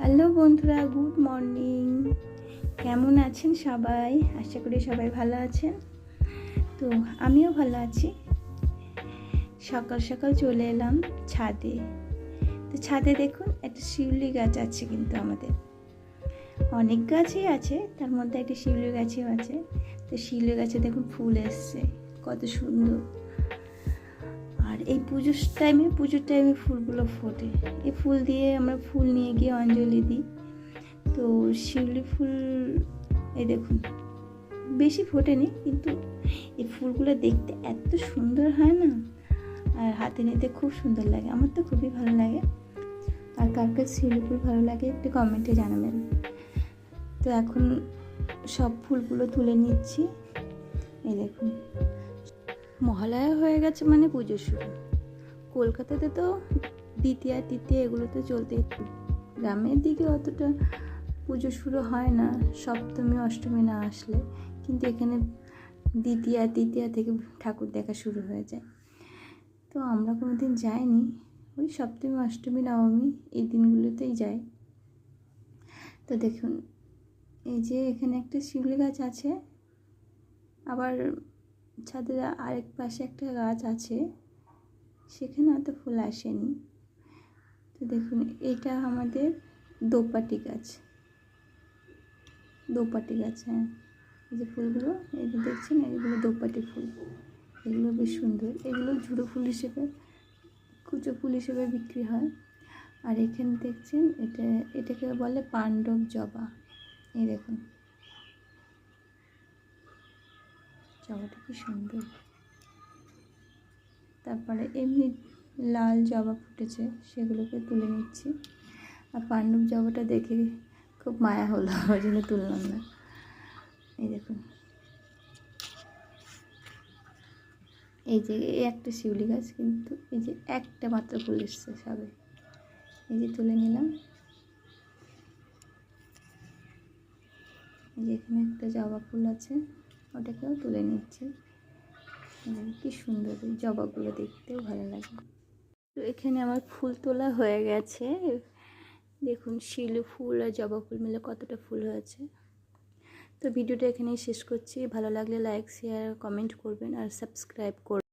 Hello বন্ধুরা, good morning. কেমন আছেন সবাই? আশা করি সবাই ভালো আছেন। তো আমিও ভালো আছি। সকাল সকাল চলে এলাম ছাদে। তো ছাদে দেখুন একটা শিউলি গাছ আছে, কিন্তু আমাদের অনেক গাছই আছে, তার মধ্যে একটা শিউলি গাছও আছে। তো শিউলি গাছে দেখুন ফুল এসছে, কত সুন্দর। আর এই পুজোর টাইমে ফুলগুলো ফোটে। এই ফুল দিয়ে আমরা ফুল নিয়ে গিয়ে অঞ্জলি দিই। তো শিউলি ফুল এই দেখুন বেশি ফোটেনি, কিন্তু এই ফুলগুলো দেখতে এত সুন্দর হয় না, আর হাতে নিতে খুব সুন্দর লাগে। আমার তো খুবই ভালো লাগে। আর কার কাছে শিউলি ফুল ভালো লাগে একটু কমেন্টে জানাবেন। তো এখন সব ফুলগুলো তুলে নিচ্ছি। এই দেখুন, মহালয়া হয়ে গেছে মানে পুজো শুরু। কলকাতাতে তো দ্বিতীয়া তৃতীয়া এগুলো তো চলতেই। গ্রামের দিকে অতটা পুজো শুরু হয় না সপ্তমী অষ্টমী না আসলে, কিন্তু এখানে দ্বিতীয়া তৃতীয়া থেকে ঠাকুর দেখা শুরু হয়ে যায়। তো আমরা কোনো দিন যাইনি, ওই সপ্তমী অষ্টমী নবমী এই দিনগুলোতেই যাই। তো দেখুন, এই যে এখানে একটা শিউলি গাছ আছে, আবার ছাদের আরেক পাশে একটা গাছ আছে, সেখানে অত ফুল আসেনি। তো দেখুন, এটা আমাদের দোপাটি গাছ। হ্যাঁ, এই যে ফুলগুলো এই যে দেখছেন, এগুলো দোপাটি ফুল। এগুলো বেশ সুন্দর। এগুলো ঝুড়ো ফুল হিসেবে, কুচো ফুল হিসেবে বিক্রি হয়। আর এখানে দেখছেন, এটাকে বলে পাণ্ডব জবা। এই দেখুন জবাটা কি সুন্দর। তারপরে এমনি লাল জবা ফুটেছে, সেগুলোকে তুলে নিচ্ছি। আর পাণ্ডব জবাটা দেখে খুব মায়া হলো, ওই জন্য তুললাম না। এই দেখুন, এই যে একটা শিউলি গাছ, কিন্তু এই যে একটা মাত্র ফুল এসছে সবে। এই যে তুলে নিলাম। এই যে এখানে একটা জবা ফুল আছে, ওটাকেও তুলে নিচ্ছি। কি সুন্দর, এই জবাগুলো দেখতেও ভালো লাগে। তো এখানে আমার ফুল তোলা হয়ে গেছে। দেখুন, শিউলি ফুল আর জবা ফুল মিলে কতটা ফুল হয়েছে। তো ভিডিওটা এখানেই শেষ করছি। ভালো লাগলে লাইক শেয়ার কমেন্ট করবেন আর সাবস্ক্রাইব করবেন।